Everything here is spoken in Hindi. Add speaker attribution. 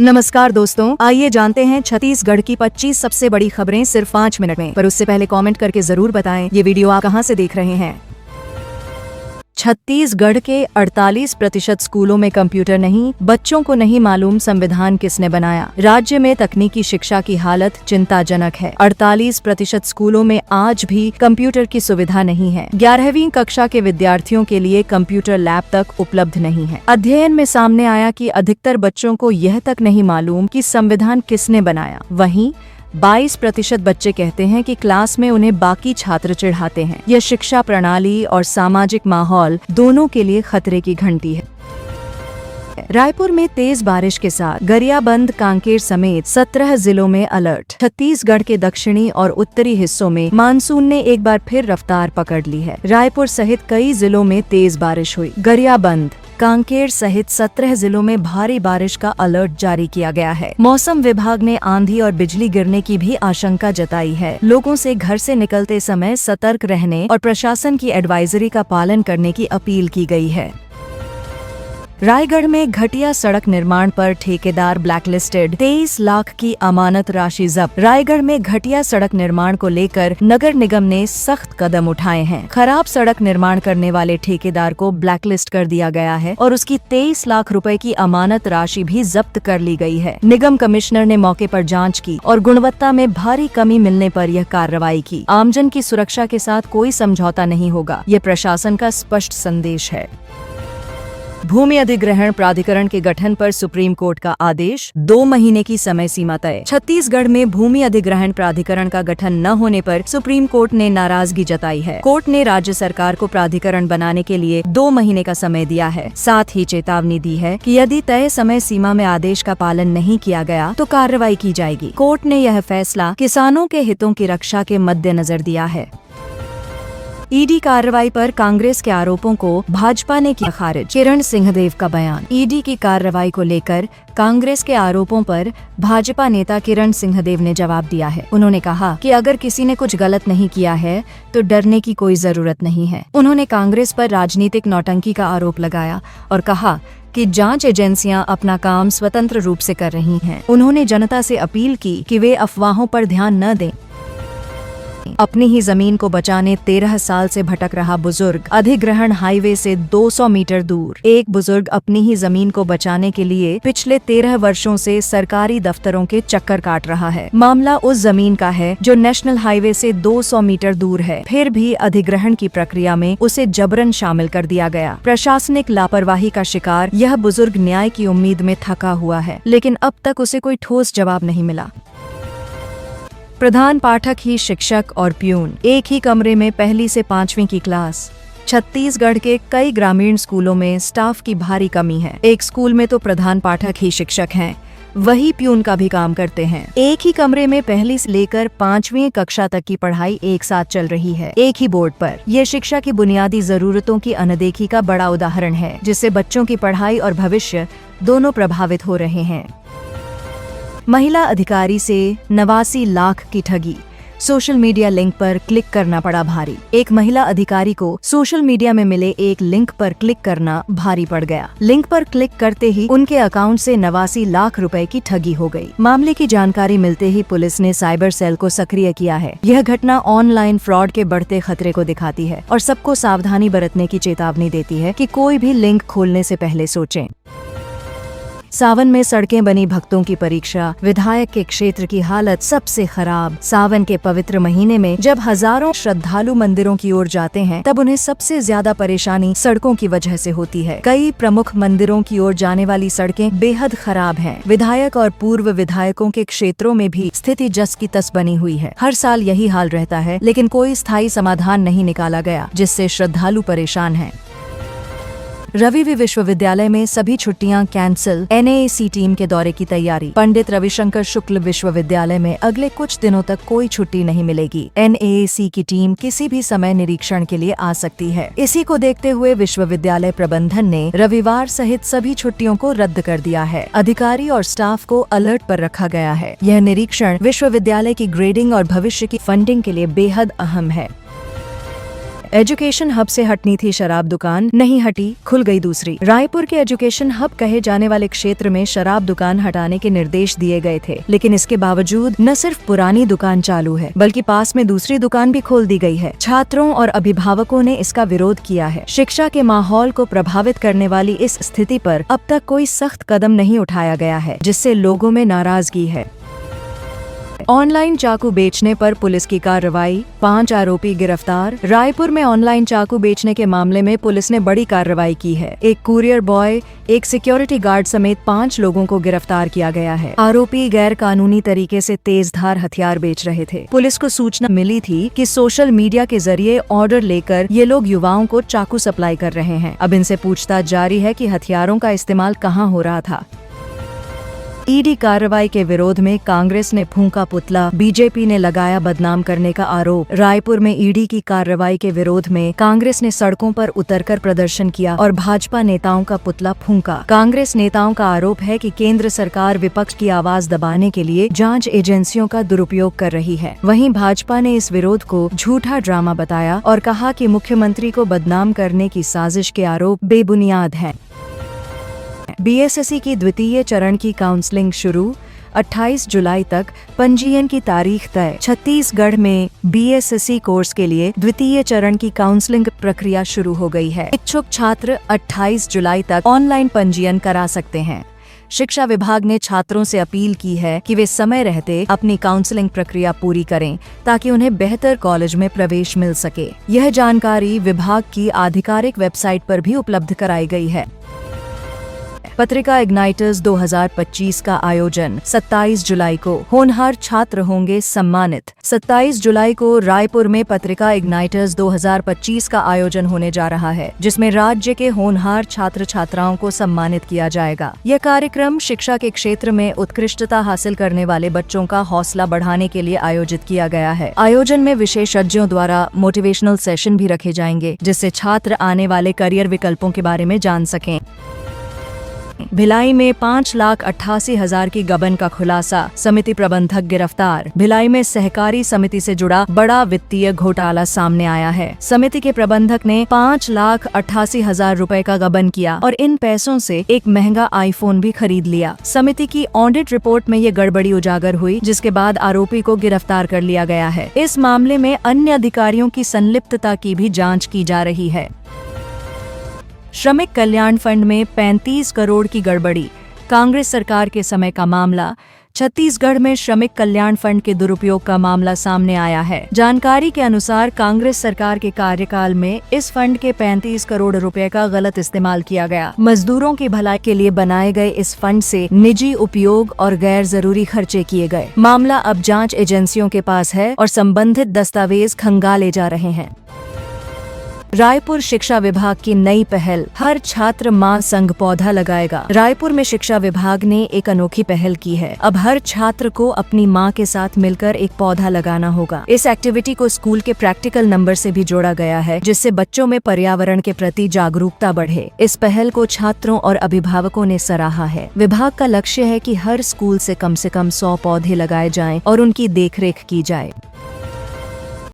Speaker 1: नमस्कार दोस्तों, आइए जानते हैं छत्तीसगढ़ की 25 सबसे बड़ी खबरें सिर्फ 5 मिनट में। पर उससे पहले कमेंट करके जरूर बताएं ये वीडियो आप कहां से देख रहे हैं। छत्तीसगढ़ के 48% स्कूलों में कंप्यूटर नहीं, बच्चों को नहीं मालूम संविधान किसने बनाया। राज्य में तकनीकी शिक्षा की हालत चिंताजनक है। 48% स्कूलों में आज भी कंप्यूटर की सुविधा नहीं है। 11वीं कक्षा के विद्यार्थियों के लिए कंप्यूटर लैब तक उपलब्ध नहीं है। अध्ययन में सामने आया कि अधिकतर बच्चों को यह तक नहीं मालूम कि संविधान किसने बनाया। वहीं 22% बच्चे कहते हैं कि क्लास में उन्हें बाकी छात्र चिढ़ाते हैं। यह शिक्षा प्रणाली और सामाजिक माहौल दोनों के लिए खतरे की घंटी है। रायपुर में तेज बारिश के साथ गरियाबंद, कांकेर समेत 17 जिलों में अलर्ट। छत्तीसगढ़ के दक्षिणी और उत्तरी हिस्सों में मानसून ने एक बार फिर रफ्तार पकड़ ली है। रायपुर सहित कई जिलों में तेज बारिश हुई। गरियाबंद, कांकेर सहित 17 जिलों में भारी बारिश का अलर्ट जारी किया गया है। मौसम विभाग ने आंधी और बिजली गिरने की भी आशंका जताई है। लोगों से घर से निकलते समय सतर्क रहने और प्रशासन की एडवाइजरी का पालन करने की अपील की गई है। रायगढ़ में घटिया सड़क निर्माण पर ठेकेदार ब्लैकलिस्टेड, 23 लाख की अमानत राशि जब्त। रायगढ़ में घटिया सड़क निर्माण को लेकर नगर निगम ने सख्त कदम उठाए हैं। खराब सड़क निर्माण करने वाले ठेकेदार को ब्लैकलिस्ट कर दिया गया है और उसकी 23 लाख रुपए की अमानत राशि भी जब्त कर ली गई है। निगम कमिश्नर ने मौके पर जाँच की और गुणवत्ता में भारी कमी मिलने पर यह कार्रवाई की। आमजन की सुरक्षा के साथ कोई समझौता नहीं होगा, ये प्रशासन का स्पष्ट संदेश है। भूमि अधिग्रहण प्राधिकरण के गठन पर सुप्रीम कोर्ट का आदेश, 2 महीने की समय सीमा तय। छत्तीसगढ़ में भूमि अधिग्रहण प्राधिकरण का गठन न होने पर सुप्रीम कोर्ट ने नाराजगी जताई है। कोर्ट ने राज्य सरकार को प्राधिकरण बनाने के लिए 2 महीने का समय दिया है। साथ ही चेतावनी दी है कि यदि तय समय सीमा में आदेश का पालन नहीं किया गया तो कार्रवाई की जाएगी। कोर्ट ने यह फैसला किसानों के हितों की रक्षा के मद्देनजर दिया है। ईडी कार्रवाई पर कांग्रेस के आरोपों को भाजपा ने किया खारिज। किरण सिंहदेव का बयान। ईडी की कार्रवाई को लेकर कांग्रेस के आरोपों पर भाजपा नेता किरण सिंहदेव ने जवाब दिया है। उन्होंने कहा कि अगर किसी ने कुछ गलत नहीं किया है तो डरने की कोई जरूरत नहीं है। उन्होंने कांग्रेस पर राजनीतिक नौटंकी का आरोप लगाया और कहा कि जांच एजेंसियां अपना काम स्वतंत्र रूप से कर रही हैं। उन्होंने जनता से अपील की कि वे अफवाहों पर ध्यान न दें। अपनी ही जमीन को बचाने 13 साल से भटक रहा बुजुर्ग, अधिग्रहण हाईवे से 200 मीटर दूर। एक बुजुर्ग अपनी ही जमीन को बचाने के लिए पिछले 13 वर्षों से सरकारी दफ्तरों के चक्कर काट रहा है। मामला उस जमीन का है जो नेशनल हाईवे से 200 मीटर दूर है। फिर भी अधिग्रहण की प्रक्रिया में उसे जबरन शामिल कर दिया गया। प्रशासनिक लापरवाही का शिकार यह बुजुर्ग न्याय की उम्मीद में थका हुआ है, लेकिन अब तक उसे कोई ठोस जवाब नहीं मिला। प्रधान पाठक ही शिक्षक और प्यून, एक ही कमरे में 1ली से 5वीं की क्लास। छत्तीसगढ़ के कई ग्रामीण स्कूलों में स्टाफ की भारी कमी है। एक स्कूल में तो प्रधान पाठक ही शिक्षक हैं, वही प्यून का भी काम करते हैं। एक ही कमरे में 1ली से लेकर 5वीं कक्षा तक की पढ़ाई एक साथ चल रही है, एक ही बोर्ड पर। यह शिक्षा की बुनियादी जरूरतों की अनदेखी का बड़ा उदाहरण है, जिससे बच्चों की पढ़ाई और भविष्य दोनों प्रभावित हो रहे हैं। महिला अधिकारी से 89 लाख की ठगी, सोशल मीडिया लिंक पर क्लिक करना पड़ा भारी। एक महिला अधिकारी को सोशल मीडिया में मिले एक लिंक पर क्लिक करना भारी पड़ गया। लिंक पर क्लिक करते ही उनके अकाउंट से 89 लाख रुपए की ठगी हो गई। मामले की जानकारी मिलते ही पुलिस ने साइबर सेल को सक्रिय किया है। यह घटना ऑनलाइन फ्रॉड के बढ़ते खतरे को दिखाती है और सबको सावधानी बरतने की चेतावनी देती है कि कोई भी लिंक खोलने से पहले सोचें। सावन में सड़कें बनी भक्तों की परीक्षा, विधायक के क्षेत्र की हालत सबसे खराब। सावन के पवित्र महीने में जब हजारों श्रद्धालु मंदिरों की ओर जाते हैं, तब उन्हें सबसे ज्यादा परेशानी सड़कों की वजह से होती है। कई प्रमुख मंदिरों की ओर जाने वाली सड़कें बेहद खराब हैं। विधायक और पूर्व विधायकों के क्षेत्रों में भी स्थिति जस की तस बनी हुई है। हर साल यही हाल रहता है, लेकिन कोई स्थायी समाधान नहीं निकाला गया, जिससे श्रद्धालु परेशान हैं। रविवि विश्वविद्यालय में सभी छुट्टियां कैंसिल, एनएसी टीम के दौरे की तैयारी। पंडित रविशंकर शुक्ल विश्वविद्यालय में अगले कुछ दिनों तक कोई छुट्टी नहीं मिलेगी। एनएसी की टीम किसी भी समय निरीक्षण के लिए आ सकती है। इसी को देखते हुए विश्वविद्यालय प्रबंधन ने रविवार सहित सभी छुट्टियों को रद्द कर दिया है। अधिकारी और स्टाफ को अलर्ट पर रखा गया है। यह निरीक्षण विश्वविद्यालय की ग्रेडिंग और भविष्य की फंडिंग के लिए बेहद अहम है। एजुकेशन हब से हटनी थी शराब दुकान, नहीं हटी, खुल गई दूसरी। रायपुर के एजुकेशन हब कहे जाने वाले क्षेत्र में शराब दुकान हटाने के निर्देश दिए गए थे, लेकिन इसके बावजूद न सिर्फ पुरानी दुकान चालू है बल्कि पास में दूसरी दुकान भी खोल दी गई है। छात्रों और अभिभावकों ने इसका विरोध किया है। शिक्षा के माहौल को प्रभावित करने वाली इस स्थिति पर अब तक कोई सख्त कदम नहीं उठाया गया है, जिससे लोगों में नाराजगी है। ऑनलाइन चाकू बेचने पर पुलिस की कार्रवाई, 5 आरोपी गिरफ्तार। रायपुर में ऑनलाइन चाकू बेचने के मामले में पुलिस ने बड़ी कार्रवाई की है। एक कुरियर बॉय, एक सिक्योरिटी गार्ड समेत 5 लोगों को गिरफ्तार किया गया है। आरोपी गैर कानूनी तरीके से तेजधार हथियार बेच रहे थे। पुलिस को सूचना मिली थी कि सोशल मीडिया के जरिए ऑर्डर लेकर ये लोग युवाओं को चाकू सप्लाई कर रहे हैं। अब इनसे पूछताछ जारी है कि हथियारों का इस्तेमाल कहाँ हो रहा था। ईडी कार्रवाई के विरोध में कांग्रेस ने फूंका पुतला, बीजेपी ने लगाया बदनाम करने का आरोप। रायपुर में ईडी की कार्रवाई के विरोध में कांग्रेस ने सड़कों पर उतरकर प्रदर्शन किया और भाजपा नेताओं का पुतला फूंका। कांग्रेस नेताओं का आरोप है कि केंद्र सरकार विपक्ष की आवाज दबाने के लिए जांच एजेंसियों का दुरुपयोग कर रही है। वहीं भाजपा ने इस विरोध को झूठा ड्रामा बताया और कहा कि मुख्यमंत्री को बदनाम करने की साजिश के आरोप बेबुनियाद हैं। बीएसएससी की द्वितीय चरण की काउंसलिंग शुरू, 28 जुलाई तक पंजीयन की तारीख तय। छत्तीसगढ़ में बीएसएससी कोर्स के लिए द्वितीय चरण की काउंसलिंग प्रक्रिया शुरू हो गई है। इच्छुक छात्र 28 जुलाई तक ऑनलाइन पंजीयन करा सकते हैं। शिक्षा विभाग ने छात्रों से अपील की है कि वे समय रहते अपनी काउंसलिंग प्रक्रिया पूरी करें ताकि उन्हें बेहतर कॉलेज में प्रवेश मिल सके। यह जानकारी विभाग की आधिकारिक वेबसाइट पर भी उपलब्ध कराई गई है। पत्रिका इग्नाइटर्स 2025 का आयोजन 27 जुलाई को। होनहार छात्र होंगे सम्मानित। 27 जुलाई को रायपुर में पत्रिका इग्नाइटर्स 2025 का आयोजन होने जा रहा है, जिसमें राज्य के होनहार छात्र छात्राओं को सम्मानित किया जाएगा। यह कार्यक्रम शिक्षा के क्षेत्र में उत्कृष्टता हासिल करने वाले बच्चों का हौसला बढ़ाने के लिए आयोजित किया गया है। आयोजन में विशेषज्ञों द्वारा मोटिवेशनल सेशन भी रखे जाएंगे, जिससे छात्र आने वाले करियर विकल्पों के बारे में जान सकें। भिलाई में 5,88,000 की गबन का खुलासा, समिति प्रबंधक गिरफ्तार। भिलाई में सहकारी समिति से जुड़ा बड़ा वित्तीय घोटाला सामने आया है। समिति के प्रबंधक ने 5,88,000 रुपए का गबन किया और इन पैसों से एक महंगा आईफोन भी खरीद लिया। समिति की ऑडिट रिपोर्ट में ये गड़बड़ी उजागर हुई, जिसके बाद आरोपी को गिरफ्तार कर लिया गया है। इस मामले में अन्य अधिकारियों की संलिप्तता की भी जाँच की जा रही है। श्रमिक कल्याण फंड में 35 करोड़ की गड़बड़ी, कांग्रेस सरकार के समय का मामला। छत्तीसगढ़ में श्रमिक कल्याण फंड के दुरुपयोग का मामला सामने आया है। जानकारी के अनुसार कांग्रेस सरकार के कार्यकाल में इस फंड के 35 करोड़ रुपए का गलत इस्तेमाल किया गया। मजदूरों की भलाई के लिए बनाए गए इस फंड से निजी उपयोग और गैर जरूरी खर्चे किए गए। मामला अब जांच एजेंसियों के पास है और संबंधित दस्तावेज खंगाले जा रहे हैं। रायपुर शिक्षा विभाग की नई पहल, हर छात्र माँ संग पौधा लगाएगा। रायपुर में शिक्षा विभाग ने एक अनोखी पहल की है। अब हर छात्र को अपनी माँ के साथ मिलकर एक पौधा लगाना होगा। इस एक्टिविटी को स्कूल के प्रैक्टिकल नंबर से भी जोड़ा गया है, जिससे बच्चों में पर्यावरण के प्रति जागरूकता बढ़े। इस पहल को छात्रों और अभिभावकों ने सराहा है। विभाग का लक्ष्य है कि हर स्कूल से कम 100 पौधे लगाए जाएं और उनकी देखरेख की जाए।